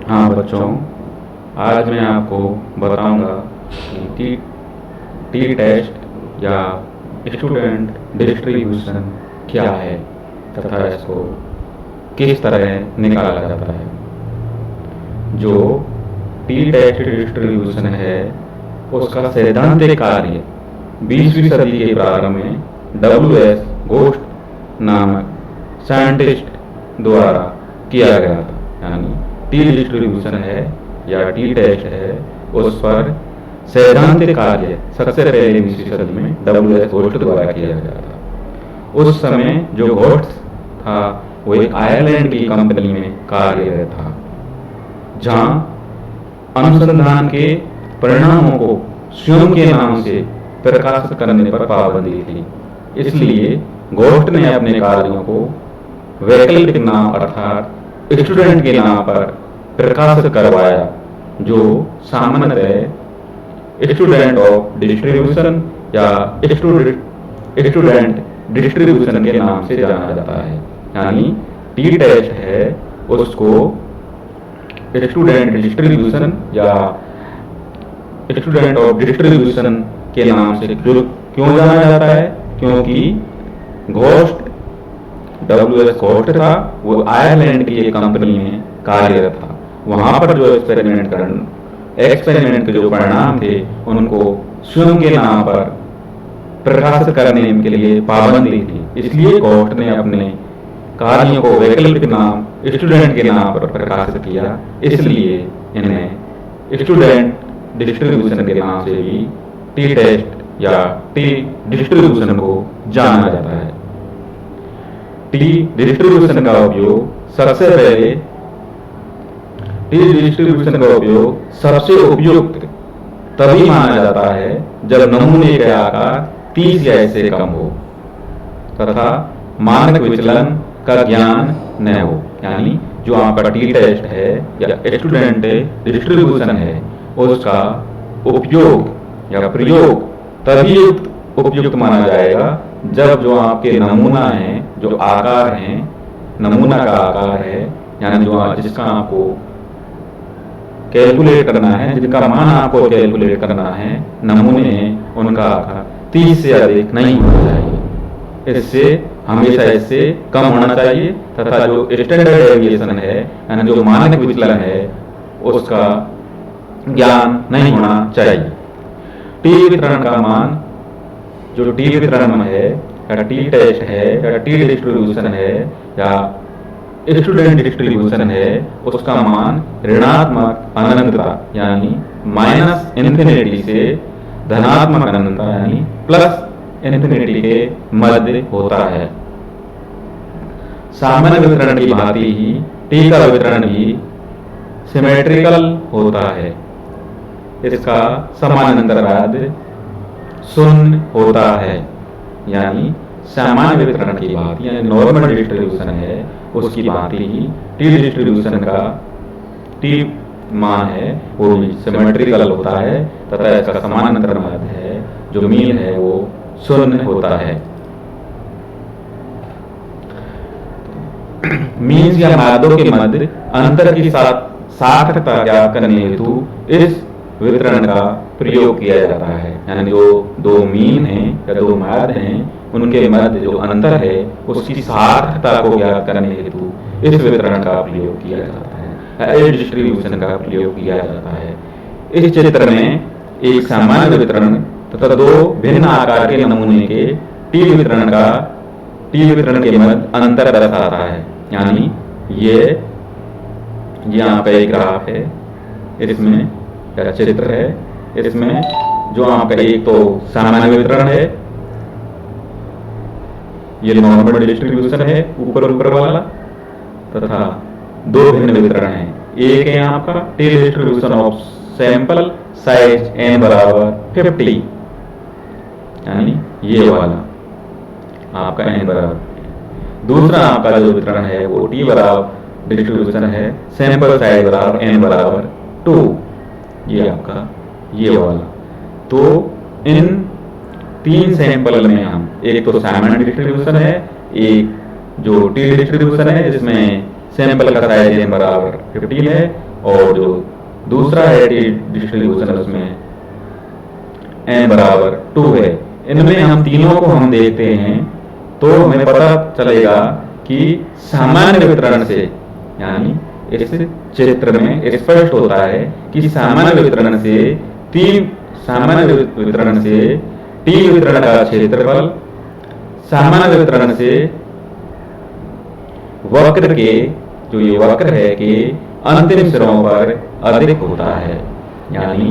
हाँ बच्चों, आज मैं आपको बताऊंगा कि टी टेस्ट या स्टूडेंट डिस्ट्रीब्यूशन क्या है तथा इसको किस तरह निकाला जाता है। जो टी टेस्ट डिस्ट्रीब्यूशन है उसका सैद्धांतिक कार्य 20वीं सदी के प्रारंभ में डब्ल्यू.एस. घोस्ट नामक साइंटिस्ट द्वारा किया गया था। यानी टी डिस्ट्रीब्यूशन है या टी टेस्ट है, उस पर सैद्धांतिक कार्य सबसे पहले 20वीं सदी में डब्ल्यू.एस. घोस्ट द्वारा किया गया था। उस समय जो घोस्ट था वो एक आयरलैंड की कंपनी में कार्यरत था, जहां अनुसंधान के परिणामों को स्वयं के नाम से प्रकाशित करने पर पाबंदी थी। इसलिए घोस्ट ने अपने कार्यों को वैकल्पिक नाम अर्थात स्टूडेंट के नाम पर प्रकाशित करवाया, जो सामान्यतः स्टूडेंट ऑफ डिस्ट्रीब्यूशन या स्टूडेंट डिस्ट्रीब्यूशन के नाम से जाना जाता है। यानी टी टेस्ट है उसको स्टूडेंट डिस्ट्रीब्यूशन या स्टूडेंट ऑफ डिस्ट्रीब्यूशन के नाम से क्यों जाना जाता है? क्योंकि घोस्ट डब्ल्यू.एस. घोस्ट था, वो आयरलैंड की एक कंपनी में कार्यरत था। वहां पर जो एक्सपेरिमेंट के जो परिणाम थे उनको स्वयं के नाम पर प्रकाशित करने के लिए पाबंदी थी। इसलिए घोस्ट ने अपने कार्यों को वैकल्पिक नाम स्टूडेंट के नाम पर प्रकाशित किया। इसलिए इन्हें स्टूडेंट डिस्ट्रीब्यूशन के नाम से भी टी टेस्ट या टी डिस्ट्रीब्यूशन को जाना जाता है। टी डिस्ट्रीब्यूशन का उपयोग सबसे उपयुक्त तभी माना जाता है जब नमूने का आकार 30 या इससे कम हो तथा मानक विचलन का ज्ञान न हो। यानी जो आपका टी टेस्ट है या स्टूडेंट डिस्ट्रीब्यूशन है उसका उपयोग या प्रयोग तभी उपयुक्त माना जाएगा जब जो आपके नमूना है, जो आकार है, नमूना का आकार है, यानी जो जिसका आपको कैलकुलेट करना है, जिनका मान आपको कैलकुलेट करना है, नमूने हैं उनका आकार 30 से अधिक नहीं होना चाहिए। इससे हमेशा इससे कम होना चाहिए तथा जो स्टैंडर्ड डेविएशन है यानी जो मानक विचलन है उसका ज्ञान नहीं होना चाहिए। टी वितरण का मान, जो टी वितरण है या टी टेस्ट है या टी डिस्ट्रीब्यूशन है या स्टूडेंट डिस्ट्रीब्यूशन है, उसका मान ऋणात्मक अनंतता यानी माइनस इन्फिनिटी से धनात्मक अनंतता यानी प्लस इन्फिनिटी के मध्य होता है। सामान्य वितरण की भांति ही टी का वितरण भी सिमेट्रिकल होता है। इसका समानांतर शून्य होता है। यानी सामान्य वितरण की भांति यानी नॉर्मल डिस्ट्रीब्यूशन है उसकी भांति ही टी डिस्ट्रीब्यूशन का टी मान है वो भी सिमेट्रिकल होता है तथा इसका समानांतर मध्य है जो मीन है वो शून्य होता है। मीन्स या मादों के मध्य अंतर की सार्थकता ज्ञात करने हेतु इस वितरण का प्रयोग किया जाता है। यानी जो दो मीन हैं या दो माद हैं उनके मध्य जो अंतर है उसकी सार्थकता को ज्ञात करने हेतु इस वितरण का प्रयोग किया जाता है, इस डिस्ट्रीब्यूशन का प्रयोग किया जाता है। इस चित्र में एक सामान्य वितरण तथा दो भिन्न आकार के नमूने के टी वितरण के मध्य अंतर दर्शाता है। यानी ये यहाँ पे एक ग्राफ है, इसमें चित्र है, इसमें जो आपका एक तो सामान्य वितरण है, ये नॉर्मल डिस्ट्रीब्यूशन है ऊपर वाला, तथा दो भिन्न वितरण है। एक है आपका T distribution of sample size n बराबर 50 यानी ये वाला आपका n बराबर। दूसरा आपका जो वितरण है वो टी बराबर डिस्ट्रीब्यूशन है सैंपल साइज बराबर n बराबर 2, ये आपका ये वाला। तो इन तीन सैंपल में हम एक तो सामान्य डिस्ट्रीब्यूशन है, एक जो टी डिस्ट्रीब्यूशन है जिसमें सैंपल का साइज n बराबर 15 है और जो दूसरा है टी डिस्ट्रीब्यूशन उसमें n बराबर 2 है। इनमें हम तीनों को हम देखते हैं तो हमें पता चलेगा कि सामान्य वितरण से, यानी इस चित्र में स्पष्ट होता है कि सामान्य वितरण से टी वितरण का क्षेत्रफल सामान्य वितरण से वक्र के, जो ये वक्र है, के अंतिम सिरों पर अधिक होता है। यानी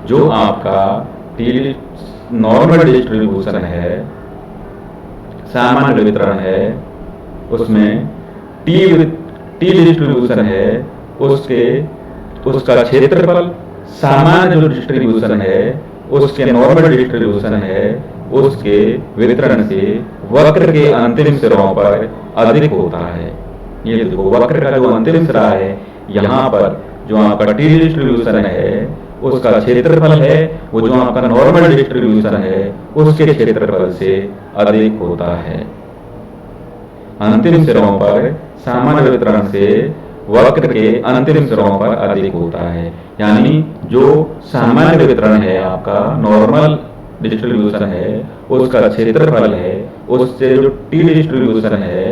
जो आपका टी नॉर्मल डिस्ट्रीब्यूशन है, सामान्य वितरण है, उसमें टी डिस्ट्रीब्यूशन है, उसका क्षेत्रफल सामान्य जो डिस्ट्रीब्यूशन है उसके नॉर्मल डिस्ट्रीब्यूशन है उसके वितरण से वक्र के अंतिम सिरों पर अधिक होता है। ये देखो वक्र का जो अंतिम सिरा है, यहाँ पर जो आपका टी डिस्ट्रीब्यूशन है उसका क्षेत्रफल है, वो जो आपका नॉर्मल डिस्ट्रीब्यूशन है उसके क्षेत्रफल से अधिक होता है। अंतिम सिरों पर सामान्य वितरण से वक्र के अंतिम सिरों पर अधिक होता है। यानी जो सामान्य वितरण है आपका नॉर्मल डिस्ट्रीब्यूशन है उसका क्षेत्रफल है, उससे जो टी डिस्ट्रीब्यूशन है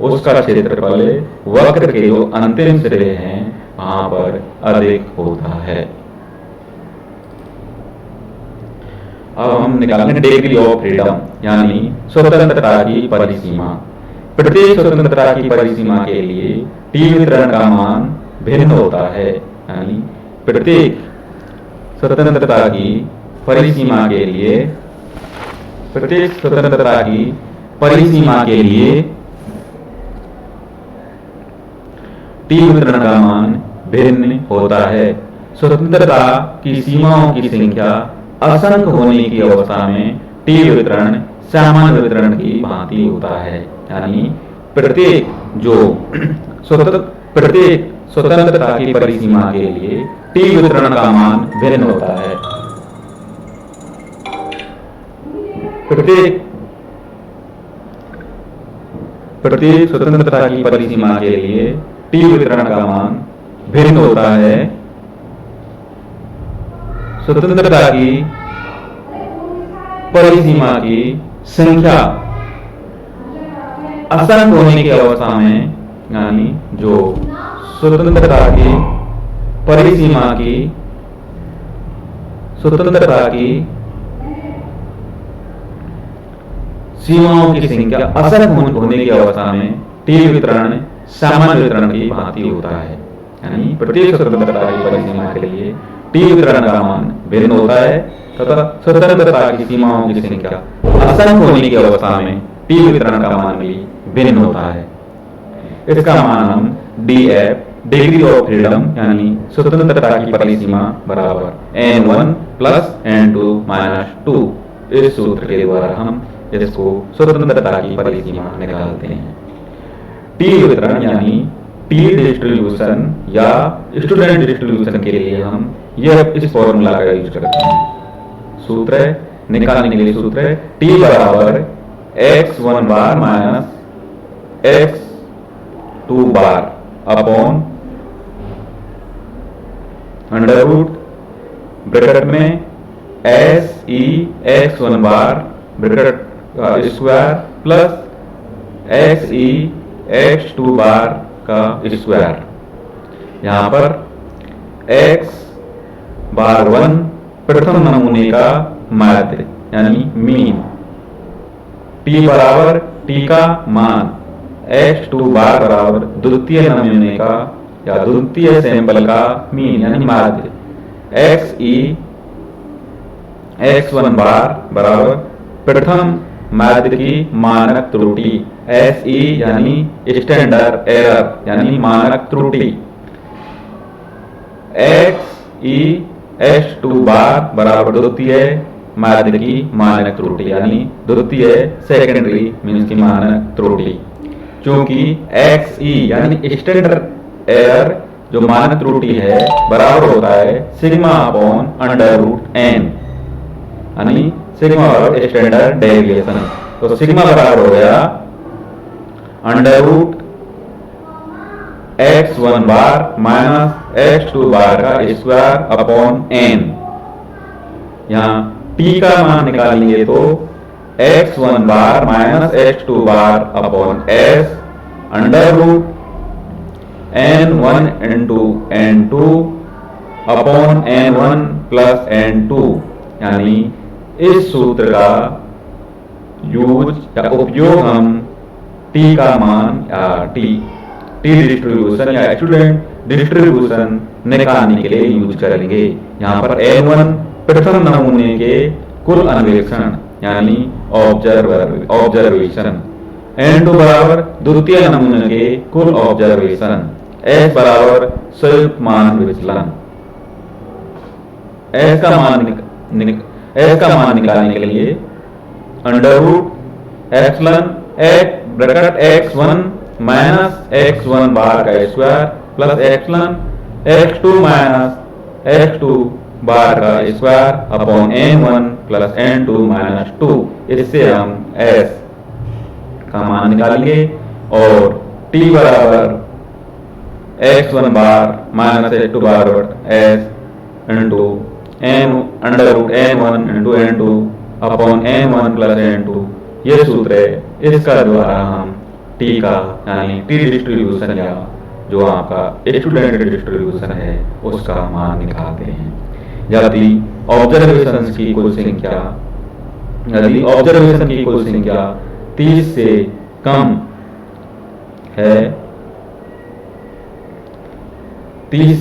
उसका क्षेत्रफल वक्र के जो अंतिम सिरे हैं वहां पर अधिक होता है। अब हम निकालेंगे डिग्री ऑफ फ्रीडम, यानी स्वतंत्रता की परिसीमा। प्रत्येक स्वतंत्रता की परिसीमा के लिए टी वितरण का मान भिन्न होता है। यानी प्रत्येक स्वतंत्रता की परिसीमा के लिए टी वितरण का मान भिन्न होता है। स्वतंत्रता की सीमाओं की संख्या असंख्य होने की अवस्था में टी वितरण सामान्य वितरण की भांति होता है। यानी प्रत्येक स्वतंत्रता की परिसीमा के लिए टी वितरण का मान भिन्न होता है। प्रत्येक स्वतंत्रता की परिसीमा के लिए टी वितरण का मान भिन्न होता है। स्वतंत्रता की परिसीमा की संख्या असंख्य होने की अवस्था में, यानी जो स्वतंत्रता की सीमाओं की संख्या असंख्य होने की अवस्था में टी वितरण सामान्य वितरण की भांति होता है। यानी प्रत्येक स्वतंत्रता की परिसीमा के लिए टी वितरण का मान भिन्न होता है तथा स्वतंत्रता की सीमाओं की संख्या असंख्य होने की अवस्था में टी वितरण का मान भी भिन्न होता है। इसका मान हम DF डिग्री ऑफ फ्रीडम यानी स्वतंत्रता की परिसीमा बराबर N1 प्लस N2 माइनस 2 इस सूत्र के द्वारा हम इसको स्वतंत्रता की परिसीमा निकालते हैं। टी वितरण यानी टी डिस्ट्रीब्यूशन या स्टूडेंट डिस्ट्रीब्यूशन के लिए हम यह इस फॉर्मूला का यूज करते हैं। सूत्र निकालने के लिए सूत्र है टी बराबर x1 bar minus x2 bar upon under root bracket में S E x1 bar bracket का square plus X E x2 bar का स्क्वायर। यहां पर x बार 1 प्रथम नमूने का माध्य यानी मीन, t बराबर t का मान, x2 बार बराबर द्वितीय नमूने का या द्वितीय सैंपल का मीन यानी माध्य, x ई x1 बार बराबर प्रथम माध्य की मानक त्रुटि, एस ई यानी स्टैंडर्ड एरर यानी मानक त्रुटि, एक्स ई x2 बार बराबर द्वितीय माध्य की मानक त्रुटि यानी द्वितीय सेकेंडरी मीन्स की मानक त्रुटि। चूंकि एक्स ई यानी स्टैंडर्ड एरर जो मानक त्रुटि है बराबर होता है sigma upon under root N, यानी सिग्मा बराबर स्टैंडर्ड डेविएशन। तो सिग्मा बराबर हो गया under root x1 bar minus x2 bar का स्क्वायर अपॉन n। यहाँ t का मान निकालेंगे तो x1 bar minus x2 bar upon s under root n1 into n2 upon n1 plus n2। यानी इस सूत्र का यूज या उपयोग हम t का मान या t डिस्ट्रीब्यूशन या स्टूडेंट डिस्ट्रीब्यूशन निकालने के लिए यूज करेंगे। यहाँ पर n1 प्रथम नमूने के कुल अन्वेषण यानी ऑब्जर्वेशन, n2 बराबर द्वितीय नमूने के कुल ऑब्जर्वेशन, s बराबर संयुक्त मान विचलन। s का मान निकालने के लिए under root epsilon bracket x1 minus x1 bar का square plus epsilon x2 minus x2 bar का square upon n1 plus n2 minus 2। इससे हम s का मान निकालेंगे और t बराबर x1 bar minus x2 bar s into n under root n1 into n2 upon n1 plus n2। ये सूत्र है, इसका द्वारा हम t का यानी t डिस्ट्रीब्यूशन या जो आपका स्टूडेंट डिस्ट्रीब्यूशन है उसका मान निकालते हैं। यदि ऑब्जर्वेशन की कुल संख्या 30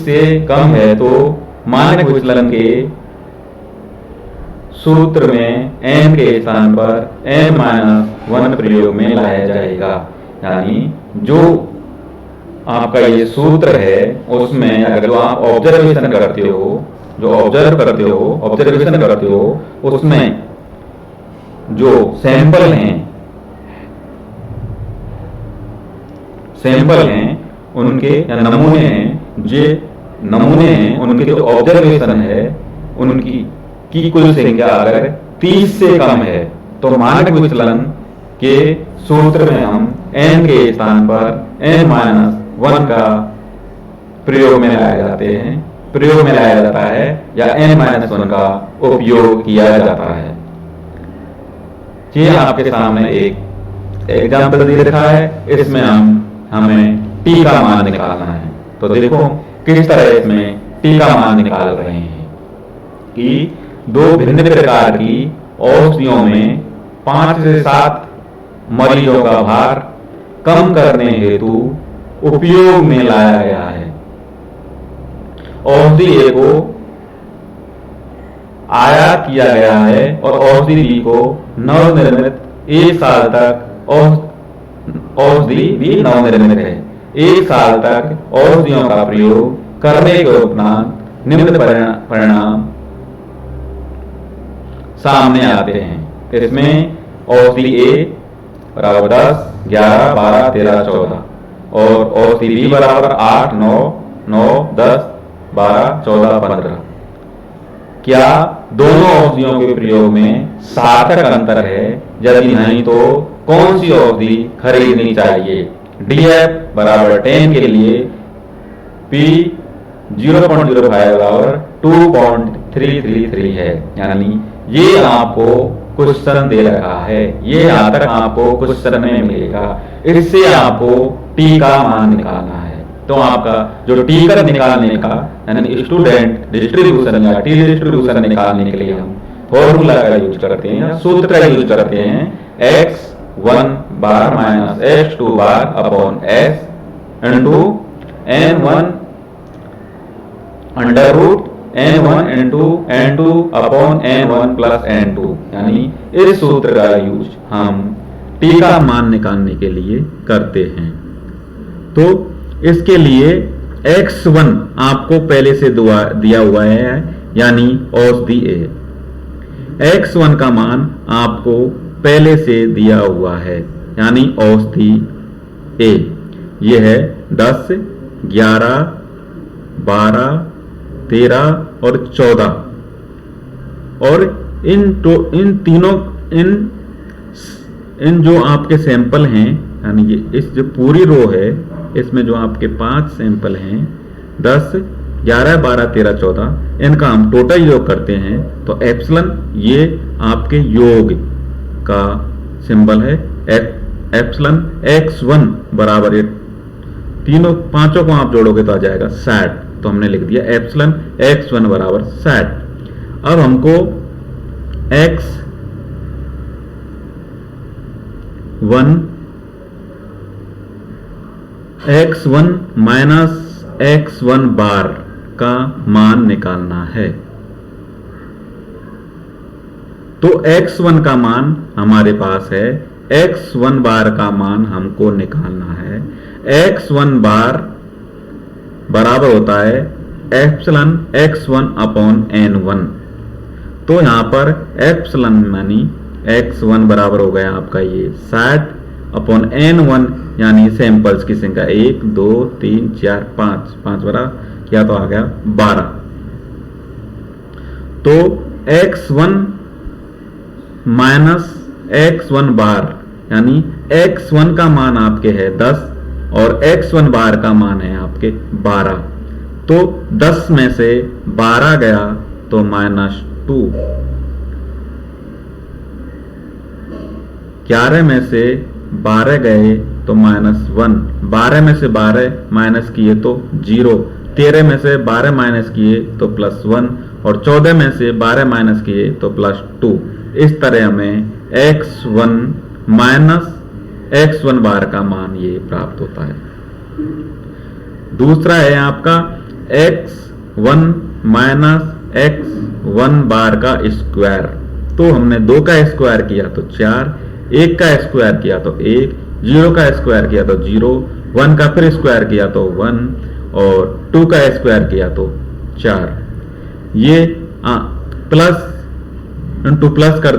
से कम है तो मानक विचलन के सूत्र में n के स्थान पर n-1 प्रयोग में लाया जाएगा। यानी जो आपका ये सूत्र है उसमें अगर जो आप ऑब्जर्वेशन करते हो उसमें जो सैंपल हैं उनके या नमूने हैं उनके जो ऑब्जर्वेशन है उनकी कुल संख्या अगर 30 से कम है तो मानक विचलन के सूत्र में हम n के स्थान पर n-1 का प्रयोग में लाया जाता है या n-1 का उपयोग किया जाता है। ये आपके सामने एक एग्जाम्पल दे रखा है, इसमें हमें t का मान निकालना है। तो देखो किस तरह इसमें t का मान निकाल रहे हैं कि दो भिन्न प्रकार की औषधियों में 5 से 7 मरीजों का भार कम करने हेतु उपयोग में लाया गया है। औषधि ए को आयात किया गया है और औषधि बी को नवनिर्मित 1 साल तक औषधि भी नवनिर्मित है। 1 साल तक औषधियों का प्रयोग करने के उपरांत निम्न परिणाम सामने आते हैं। इसमें औषधि ए बराबर 10, 11, 12, 13, 14 और औषधि बी बराबर 8, 9, 10, 12, 14, 15। क्या दोनों औषधियों के प्रयोग में सार्थक अंतर है? यदि नहीं तो कौन सी औषधि खरीदनी चाहिए? DF बराबर 10 के लिए P 0.05 बराबर 2.333 है। यानी ये आपको क्वेश्चन दे रखा है, ये यहाँ तक आपको क्वेश्चन में मिलेगा। इससे आपको t का मान निकालना है। तो आपका जो t का निकालने का यानी स्टूडेंट डिस्ट्रीब्यूशन या t डिस्ट्रीब्यूशन निकालने के लिए हम फॉर्मूला का यूज करते हैं या सूत्र का यूज करते हैं x1 bar minus x2 bar upon s into n1 under root n1 into n2 upon n1 plus n2। यानी इस सूत्र का यूज हम t का मान निकालने के लिए करते हैं। तो इसके लिए x1 आपको पहले से दिया हुआ है यानी औषधि ए। x1 का मान आपको पहले से दिया हुआ है यानी औषधि ए। यह है 10, 11, 12, 13 और 14 और इन जो आपके सैंपल हैं यानी ये इस जो पूरी रो है इसमें जो आपके 5 सैंपल हैं 10, 11, 12, 13, 14, इनका हम टोटल योग करते हैं तो एप्सिलॉन ये आपके योग का सिंबल है। एप्सिलॉन x1 बराबर ये तीनों 5 को आप जोड़ोगे तो आ जाएगा 60, तो हमने लिख दिया एप्सिलॉन x1 बराबर 60। अब हमको x1 माइनस x1 बार का मान निकालना है। तो x1 का मान हमारे पास है, x1 बार का मान हमको निकालना है। x1 बार बराबर होता है एप्सिलॉन x1 अपॉन n1। तो यहां पर एप्सिलॉन मानी x1 बराबर हो गया आपका ये 60 अपॉन n1 यानी सैंपल्स की संख्या 1, 2, 3, 4, 5 बड़ा क्या तो आ गया 12। तो x1 माइनस x1 बार यानी x1 का मान आपके है 10 और x1 बार का मान है आपके 12। तो 10 में से 12 गया तो -2, 11 में से 12 गए तो -1, 12 में से 12 माइनस किए तो 0, 13 में से 12 माइनस किए तो +1 और 14 में से 12 माइनस किए तो +2। इस तरह हमें x1 माइनस x1 बार का मान ये प्राप्त होता है। दूसरा है आपका x1 माइनस x1 बार का स्क्वायर। तो हमने 2 का स्क्वायर किया तो 4, 1 का स्क्वायर किया तो 1, 0 का स्क्वायर किया तो 0, 1 का फिर स्क्वायर किया तो 1 और 2 का स्क्वायर किया तो 4। ये प्लस इंटू प्लस कर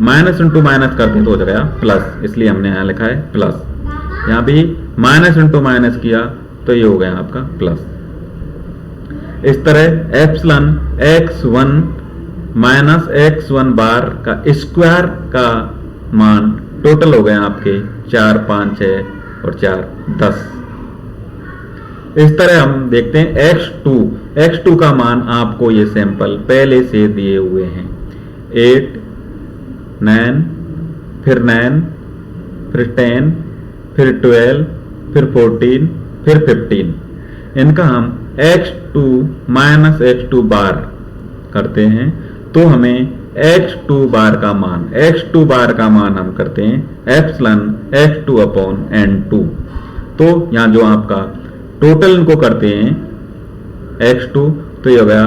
माइनस इंटू माइनस करते तो हो जाएगा प्लस, इसलिए हमने यहां लिखा है प्लस। यहां भी माइनस इंटू माइनस किया तो ये हो गया आपका प्लस। इस तरह epsilon x1 minus x1 bar का स्क्वायर का मान टोटल हो गए आपके 4, 5, 6 और 4, 10। इस तरह हम देखते हैं x2 का मान आपको ये सैंपल पहले से दिए हुए हैं 8, 9, फिर 9, फिर 10, फिर 12, फिर 14, फिर 15। इनका हम x2 माइनस x2 बार करते हैं तो हमें x2 बार का मान हम करते हैं एप्सिलॉन x2 अपॉन n2। तो यहां जो आपका टोटल इनको करते हैं x2 तो ये हो गया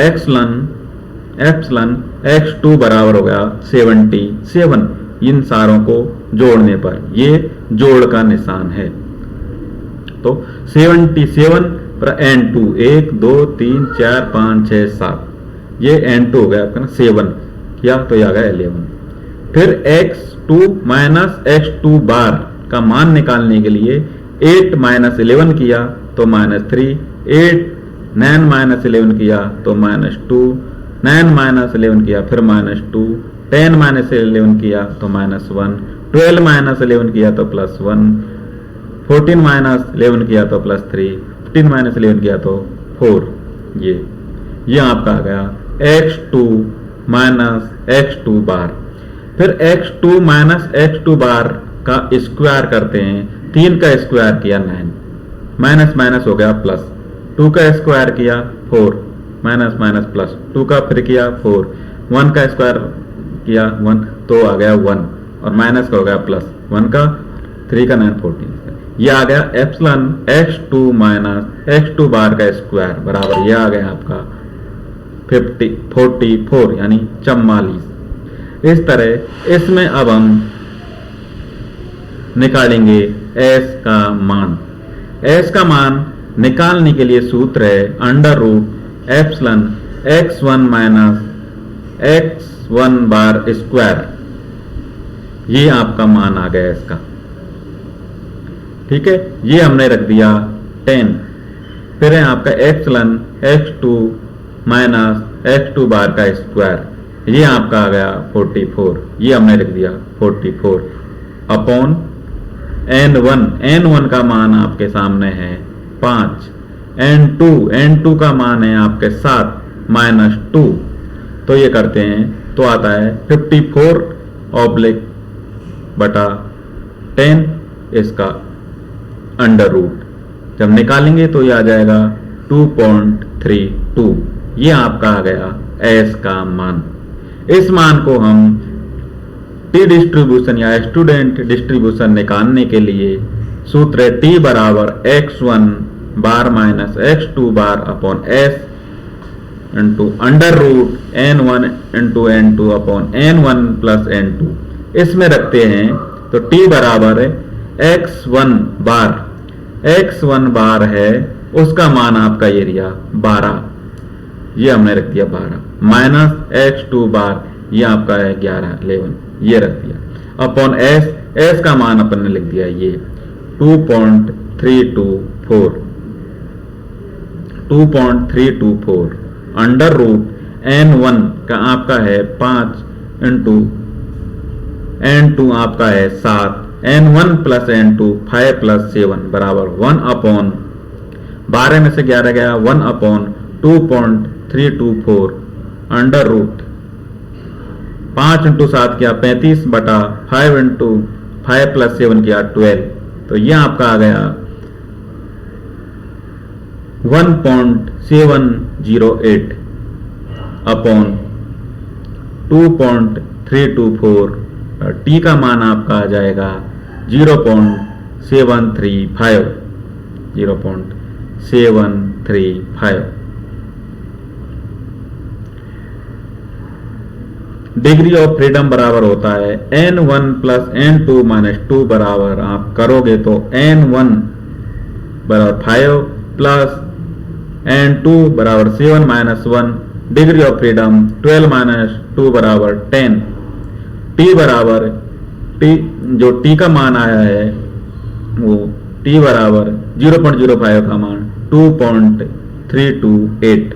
एप्सिलॉन x2 बराबर हो गया 77। इन सारों को जोड़ने पर ये जोड़ का निशान है। तो 77 पर n2 1, 2, 3, 4, 5, 6, 7 ये n2 हो गया आपका ना 7 किया तो ये आ गया 11। फिर x2 माइनस x2 बार का मान निकालने के लिए 8 माइनस 11 किया तो -3, 8, 9 माइनस 11 किया तो -2, 9 माइनस 11 किया फिर -2, 10 माइनस 11 किया तो -1, 12 माइनस 11 किया तो +1, 14 माइनस 11 किया तो +3, 15 माइनस 11 किया तो 4। ये आपका आ गया x2 माइनस x2 बार। फिर x2 माइनस x2 बार का स्क्वायर करते हैं। 3 का स्क्वायर किया 9, माइनस माइनस हो गया प्लस, 2 का स्क्वायर किया 4, माइनस माइनस प्लस, 2 का फिर किया 4, 1 का स्क्वायर किया 1 तो आ गया 1 और माइनस का हो गया प्लस, 1 का 3 का 9, 14। ये आ गया epsilon x2 minus x2 bar का स्क्वायर बराबर ये आ गया आपका 44 यानी 44। इस तरह इसमें अब हम निकालेंगे s का मान। s का मान निकालने के लिए सूत्र है √ epsilon x1 minus x1 bar square. ये आपका मान आ गया इसका, ठीक है। ये हमने रख दिया 10। फिर है आपका epsilon x2 minus x2 bar का स्क्वायर, ये आपका आ गया 44। ये हमने लिख दिया 44 अपॉन n1 का मान आपके सामने है 5, n2 का मान है आपके 7 -2, तो ये करते हैं तो आता है 54/10, इसका अंडर रूट जब निकालेंगे तो ये आ जाएगा 2.32। ये आपका आ गया s का मान। इस मान को हम टी डिस्ट्रीब्यूशन या स्टूडेंट डिस्ट्रीब्यूशन निकालने के लिए सूत्र है t बराबर x1 bar minus x2 bar upon s into under root n1 into n2 upon n1 plus n2। इसमें रखते हैं तो t बराबर x1 बार है, उसका मान आपका एरिया 12, ये हमने रख दिया 12, माइनस x2 बार ये आपका है 11 ये रख दिया, अपॉन s का मान अपन ने लिख दिया ये 2.324 अंडर रूट n1 का आपका है 5 इंटू n2 आपका है 7, n1 प्लस n2 5 प्लस 7 बराबर 1 अपॉन 12 में से 11 गया 1 अपॉन 2.324 अंडर रूट 5 इंटू 7 किया 35/5 इंटू 5 प्लस 7 किया 12, तो यह आपका आ गया 1.708 अपॉन 2.324, t का मान आपका आ जाएगा 0.735। डिग्री ऑफ फ्रीडम बराबर होता है n1 प्लस n2 माइनस 2 बराबर आप करोगे तो n1 बराबर 5 प्लस n2 बराबर 7 minus 1, degree of freedom 12 minus 2 बराबर 10। t बराबर जो t का मान आया है वो t बराबर 0.05 का मान 2.328।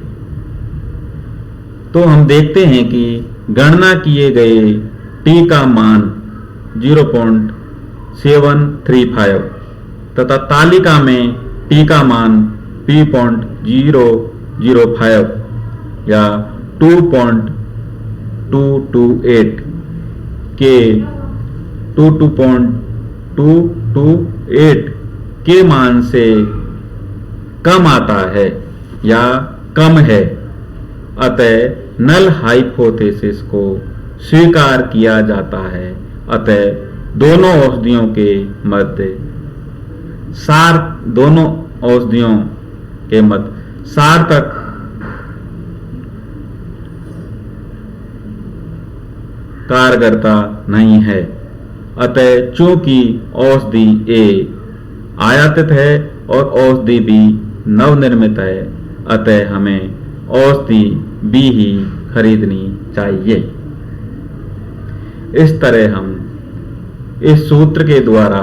तो हम देखते हैं कि गणना किए गए t का मान 0.735 तथा तालिका में t का मान 3.005 या 2.228 के 2.228 के मान से कम आता है या कम है, अतः नल हाइपोथेसिस को स्वीकार किया जाता है। अतः दोनों औषधियों के मध्य सार्थक कारगरता नहीं है। अतः चूंकि औषधि A आयातित है और औषधि B नवनिर्मित है, अतः हमें औषधि B ही खरीदनी चाहिए। इस तरह हम इस सूत्र के द्वारा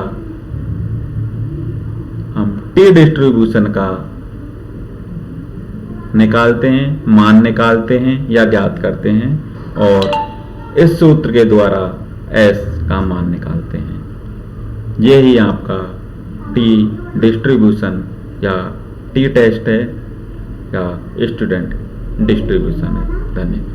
हम टी डिस्ट्रीब्यूशन का निकालते हैं, मान निकालते हैं या ज्ञात करते हैं, और इस सूत्र के द्वारा S का मान निकालते हैं। यही आपका टी डिस्ट्रीब्यूशन या टी टेस्ट है या स्टूडेंट डिस्ट्रीब्यूशन है। धन्यवाद।